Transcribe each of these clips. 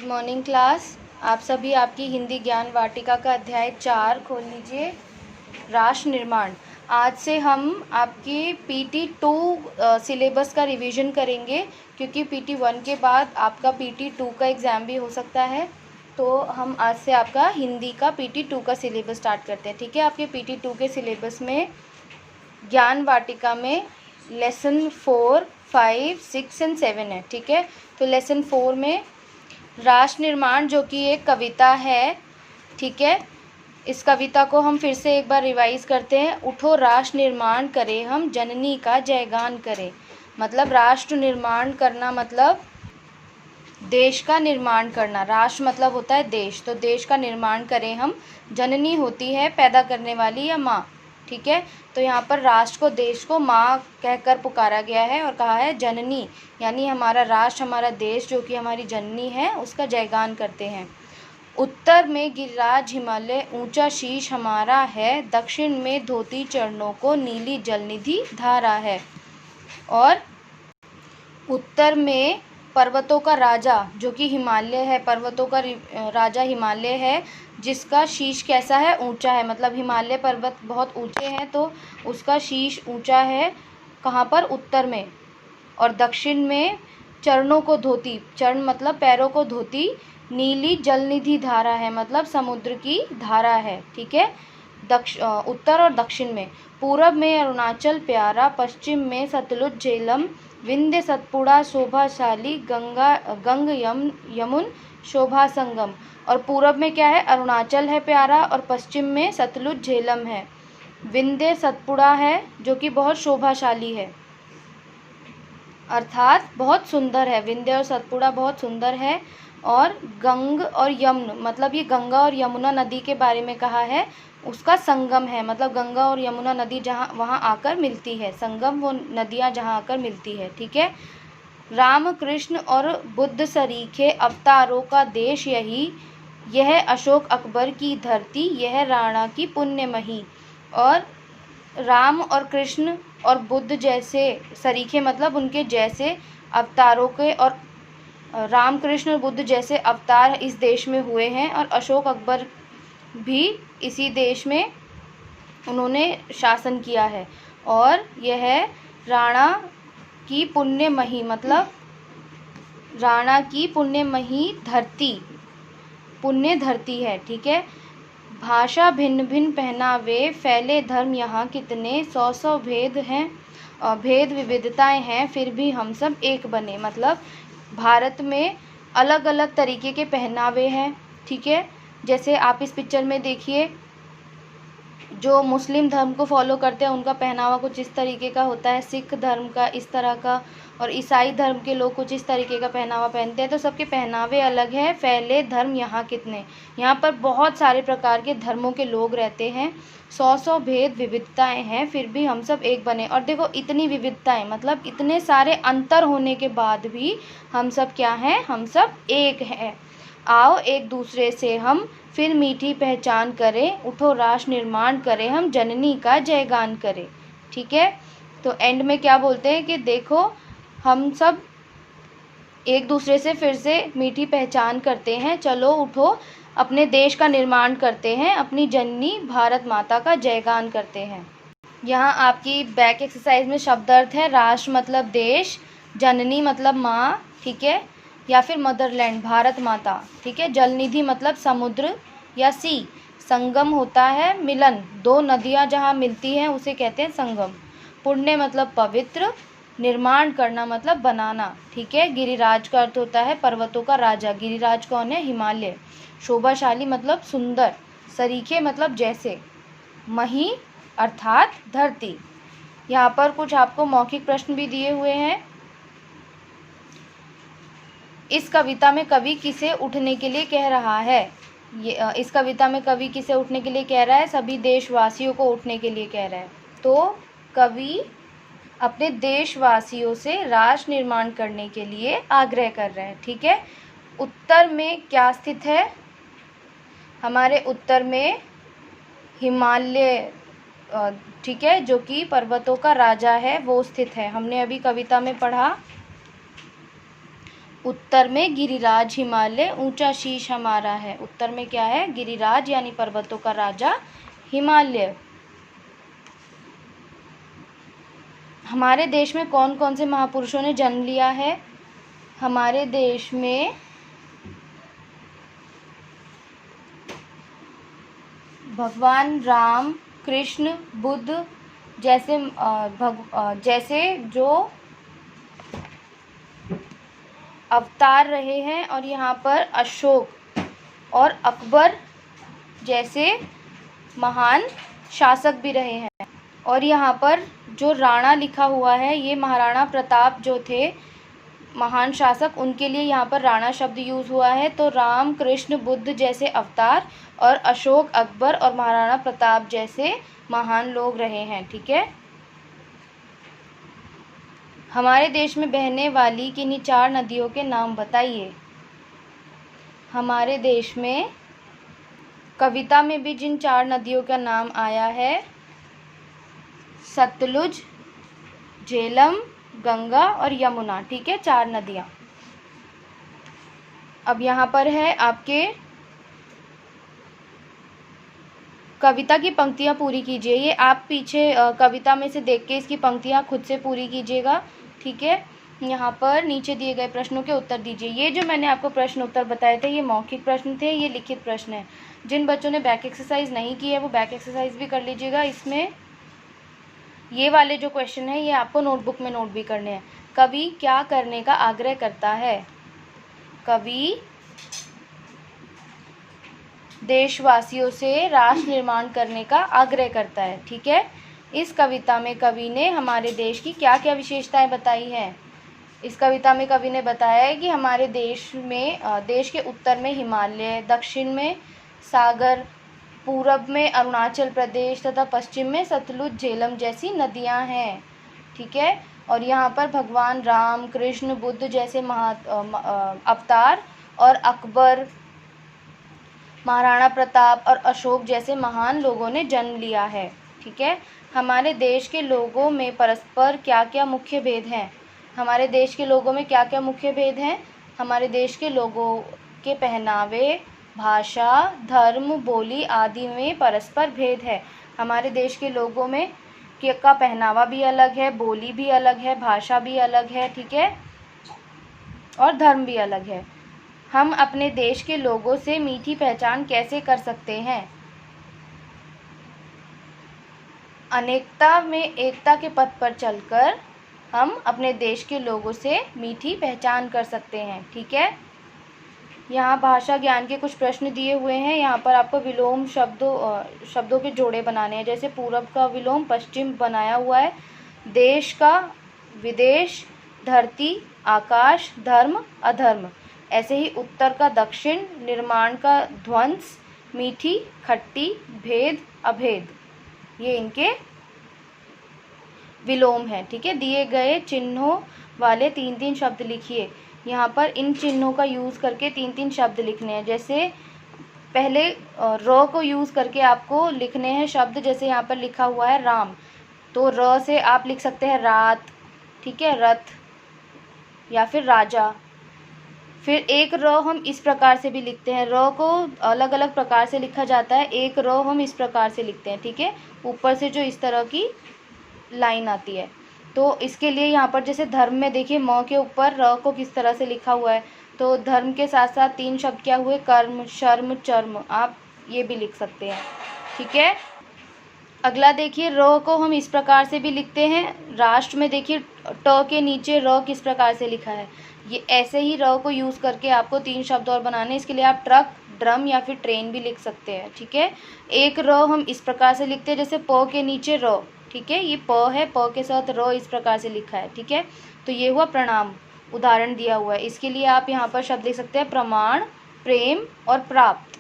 Good morning class. आप सभी आपकी हिंदी ज्ञान वाटिका का अध्याय 4 खोल लीजिए, राष्ट्र निर्माण। आज से हम आपकी PT 2 सिलेबस का रिवीजन करेंगे, क्योंकि PT 1 के बाद आपका PT 2 का एग्ज़ाम भी हो सकता है। तो हम आज से आपका हिंदी का PT 2 का सिलेबस स्टार्ट करते हैं। ठीक है, आपके PT 2 के सिलेबस में ज्ञान वाटिका में लेसन 4, 5, 6 एंड 7 है। ठीक है, तो लेसन 4 में राष्ट्र निर्माण, जो कि एक कविता है। ठीक है, इस कविता को हम फिर से एक बार रिवाइज करते हैं। उठो राष्ट्र निर्माण करें हम, जननी का जयगान करें। मतलब राष्ट्र निर्माण करना मतलब देश का निर्माण करना। राष्ट्र मतलब होता है देश, तो देश का निर्माण करें हम। जननी होती है पैदा करने वाली या माँ। ठीक है, तो यहाँ पर राष्ट्र को, देश को माँ कहकर पुकारा गया है और कहा है जननी, यानी हमारा राष्ट्र, हमारा देश जो कि हमारी जननी है, उसका जयगान करते हैं। उत्तर में गिरिराज हिमालय, ऊंचा शीश हमारा है। दक्षिण में धोती चरणों को, नीली जलनिधि धारा है। और उत्तर में पर्वतों का राजा, जो कि हिमालय है, पर्वतों का राजा हिमालय है, जिसका शीश कैसा है, ऊंचा है। मतलब हिमालय पर्वत बहुत ऊंचे हैं, तो उसका शीश ऊंचा है। कहाँ पर? उत्तर में। और दक्षिण में चरणों को धोती, चरण मतलब पैरों को धोती, नीली जलनिधि धारा है, मतलब समुद्र की धारा है। ठीक है, उत्तर और दक्षिण में। पूरब में अरुणाचल प्यारा, पश्चिम में सतलुज झेलम, विंध्य सतपुड़ा शोभाशाली, गंग यमुन शोभा संगम। और पूरब में क्या है? अरुणाचल है प्यारा, और पश्चिम में सतलुज झेलम है। विंध्य सतपुड़ा है जो कि बहुत शोभाशाली है, अर्थात बहुत सुंदर है। विंध्य और सतपुड़ा बहुत सुंदर है। और गंग और यमुन, मतलब ये गंगा और यमुना नदी के बारे में कहा है, उसका संगम है। मतलब गंगा और यमुना नदी जहाँ वहाँ आकर मिलती है, संगम वो नदियाँ जहाँ आकर मिलती है। ठीक है, राम कृष्ण और बुद्ध सरीखे अवतारों का देश यही, यह अशोक अकबर की धरती, यह राणा की पुण्यमही। और राम और कृष्ण और बुद्ध जैसे, सरीखे मतलब उनके जैसे अवतारों के, और राम कृष्ण और बुद्ध जैसे अवतार इस देश में हुए हैं। और अशोक अकबर भी इसी देश में उन्होंने शासन किया है। और यह राणा की पुण्यमही, मतलब राणा की पुण्यमही धरती, पुण्य धरती है। ठीक है, भाषा भिन्न भिन्न पहनावे, फैले धर्म यहाँ कितने, 100 भेद हैं, भेद विविधताएं हैं, फिर भी हम सब एक बने। मतलब भारत में अलग अलग तरीके के पहनावे हैं। ठीक है, जैसे आप इस पिक्चर में देखिए, जो मुस्लिम धर्म को फॉलो करते हैं उनका पहनावा कुछ इस तरीके का होता है, सिख धर्म का इस तरह का, और ईसाई धर्म के लोग कुछ इस तरीके का पहनावा पहनते हैं। तो सबके पहनावे अलग हैं। फैले धर्म यहाँ कितने, यहाँ पर बहुत सारे प्रकार के धर्मों के लोग रहते हैं। 100 भेद विविधताएं हैं, फिर भी हम सब एक बने। और देखो, इतनी विविधताएं, मतलब इतने सारे अंतर होने के बाद भी हम सब क्या हैं? हम सब एक हैं। आओ एक दूसरे से हम फिर मीठी पहचान करें, उठो राष्ट्र निर्माण करें हम, जननी का जयगान करें। ठीक है, तो एंड में क्या बोलते हैं कि देखो, हम सब एक दूसरे से फिर से मीठी पहचान करते हैं, चलो उठो अपने देश का निर्माण करते हैं, अपनी जननी भारत माता का जयगान करते हैं। यहाँ आपकी बैक एक्सरसाइज में शब्द अर्थ है। राष्ट्र मतलब देश, जननी मतलब माँ, ठीक है, या फिर मदरलैंड भारत माता। ठीक है, जलनिधि मतलब समुद्र या सी, संगम होता है मिलन, दो नदियाँ जहाँ मिलती हैं उसे कहते हैं संगम। पुण्य मतलब पवित्र, निर्माण करना मतलब बनाना। ठीक है, गिरिराज का अर्थ होता है पर्वतों का राजा। गिरिराज कौन है? हिमालय। शोभाशाली मतलब सुंदर। सरीखे मतलब जैसे। मही अर्थात धरती। यहाँ पर कुछ आपको मौखिक प्रश्न भी दिए हुए हैं। इस कविता में कवि किसे उठने के लिए कह रहा है? इस कविता में कवि किसे उठने के लिए कह रहा है? सभी देशवासियों को उठने के लिए कह रहा है। तो कवि अपने देशवासियों से राष्ट्र निर्माण करने के लिए आग्रह कर रहे हैं। ठीक है, उत्तर में क्या स्थित है? हमारे उत्तर में हिमालय, ठीक है, जो कि पर्वतों का राजा है, वो स्थित है। हमने अभी कविता में पढ़ा। उत्तर में गिरिराज हिमालय, ऊंचा शीश हमारा है। उत्तर में क्या है? गिरिराज यानी पर्वतों का राजा हिमालय। हमारे देश में कौन कौन से महापुरुषों ने जन्म लिया है? हमारे देश में भगवान राम, कृष्ण, बुद्ध जैसे जो अवतार रहे हैं, और यहाँ पर अशोक और अकबर जैसे महान शासक भी रहे हैं। और यहाँ पर जो राणा लिखा हुआ है, ये महाराणा प्रताप जो थे महान शासक, उनके लिए यहाँ पर राणा शब्द यूज़ हुआ है। तो राम, कृष्ण, बुद्ध जैसे अवतार और अशोक, अकबर और महाराणा प्रताप जैसे महान लोग रहे हैं। ठीक है। हमारे देश में बहने वाली किन्हीं 4 नदियों के नाम बताइए। हमारे देश में कविता में भी जिन 4 नदियों का नाम आया है, सतलुज, झेलम, गंगा और यमुना। ठीक है, 4 नदियाँ। अब यहाँ पर है आपके कविता की पंक्तियाँ पूरी कीजिए। ये आप पीछे कविता में से देख के इसकी पंक्तियाँ खुद से पूरी कीजिएगा। ठीक है। यहाँ पर नीचे दिए गए प्रश्नों के उत्तर दीजिए। ये जो मैंने आपको प्रश्न उत्तर बताए थे, ये मौखिक प्रश्न थे, ये लिखित प्रश्न है। जिन बच्चों ने बैक एक्सरसाइज नहीं की है वो बैक एक्सरसाइज भी कर लीजिएगा। इसमें ये वाले जो क्वेश्चन है ये आपको नोटबुक में नोट भी करने हैं। कवि क्या करने का आग्रह करता है? कवि देशवासियों से राष्ट्र निर्माण करने का आग्रह करता है। ठीक है। इस कविता में कवि ने हमारे देश की क्या क्या विशेषताएं बताई हैं? इस कविता में कवि ने बताया है कि हमारे देश के उत्तर में हिमालय, दक्षिण में सागर, पूरब में अरुणाचल प्रदेश तथा पश्चिम में सतलुज, झेलम जैसी नदियां हैं। ठीक है। और यहाँ पर भगवान राम, कृष्ण, बुद्ध जैसे अवतार और अकबर, महाराणा प्रताप और अशोक जैसे महान लोगों ने जन्म लिया है। ठीक है। हमारे देश के लोगों में परस्पर क्या क्या मुख्य भेद हैं? हमारे देश के लोगों में क्या क्या मुख्य भेद हैं? हमारे देश के लोगों के पहनावे, भाषा, धर्म, बोली आदि में परस्पर भेद है। हमारे देश के लोगों में का पहनावा भी अलग है, बोली भी अलग है, भाषा भी अलग है। ठीक है। और धर्म भी अलग है। हम अपने देश के लोगों से मीठी पहचान कैसे कर सकते हैं? अनेकता में एकता के पथ पर चलकर हम अपने देश के लोगों से मीठी पहचान कर सकते हैं। ठीक है। यहाँ भाषा ज्ञान के कुछ प्रश्न दिए हुए हैं। यहाँ पर आपको विलोम शब्दों के जोड़े बनाने हैं। जैसे पूरब का विलोम पश्चिम बनाया हुआ है, देश का विदेश, धरती, आकाश, धर्म, अधर्म। ऐसे ही उत्तर का दक्षिण, निर्माण का ध्वंस, मीठी, खट्टी, भेद, अभेद, ये इनके विलोम है। ठीक है। दिए गए चिन्हों वाले 3-3 शब्द लिखिए। यहाँ पर इन चिन्हों का यूज़ करके 3-3 शब्द लिखने हैं। जैसे पहले र को यूज़ करके आपको लिखने हैं शब्द। जैसे यहाँ पर लिखा हुआ है राम, तो र से आप लिख सकते हैं रात। ठीक है, रथ या फिर राजा। फिर एक र हम इस प्रकार से भी लिखते हैं। र को अलग अलग प्रकार से लिखा जाता है। एक र हम इस प्रकार से लिखते हैं। ठीक है, ऊपर से जो इस तरह की लाइन आती है। तो इसके लिए यहाँ पर जैसे धर्म में देखिए म के ऊपर र को किस तरह से लिखा हुआ है। तो धर्म के साथ साथ 3 शब्द क्या हुए? कर्म, शर्म, चर्म। आप ये भी लिख सकते हैं। ठीक है। अगला देखिए, र को हम इस प्रकार से भी लिखते हैं। राष्ट्र में देखिए ट के नीचे र किस प्रकार से लिखा है। ये ऐसे ही र को यूज़ करके आपको 3 शब्द और बनाने। इसके लिए आप ट्रक, ड्रम या फिर ट्रेन भी लिख सकते हैं। ठीक है। एक र हम इस प्रकार से लिखते हैं, जैसे प के नीचे र। ठीक है, ये प है, प के साथ र इस प्रकार से लिखा है। ठीक है। तो ये हुआ प्रणाम, उदाहरण दिया हुआ है। इसके लिए आप यहाँ पर शब्द लिख सकते हैं प्रमाण, प्रेम और प्राप्त।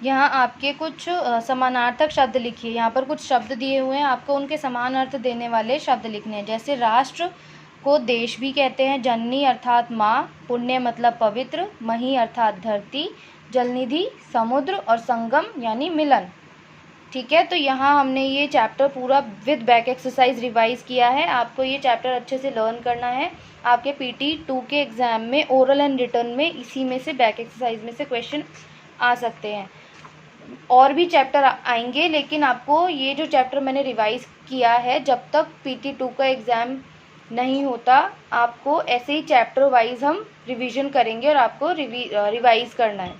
यहाँ आपके कुछ समानार्थक शब्द लिखिए। यहाँ पर कुछ शब्द दिए हुए हैं, आपको उनके समान अर्थ देने वाले शब्द लिखने हैं। जैसे राष्ट्र को देश भी कहते हैं। जननी अर्थात माँ, पुण्य मतलब पवित्र, मही अर्थात धरती, जलनिधि समुद्र और संगम यानी मिलन। ठीक है, तो यहाँ हमने ये चैप्टर पूरा विद बैक एक्सरसाइज रिवाइज किया है। आपको ये चैप्टर अच्छे से लर्न करना है। आपके PT2 के एग्ज़ाम में ओरल एंड रिटर्न में इसी में से बैक एक्सरसाइज में से क्वेश्चन आ सकते हैं। और भी चैप्टर आएंगे, लेकिन आपको ये जो चैप्टर मैंने रिवाइज किया है, जब तक PT2 का एग्ज़ाम नहीं होता आपको ऐसे ही चैप्टर वाइज हम रिवीजन करेंगे और आपको रिवाइज करना है।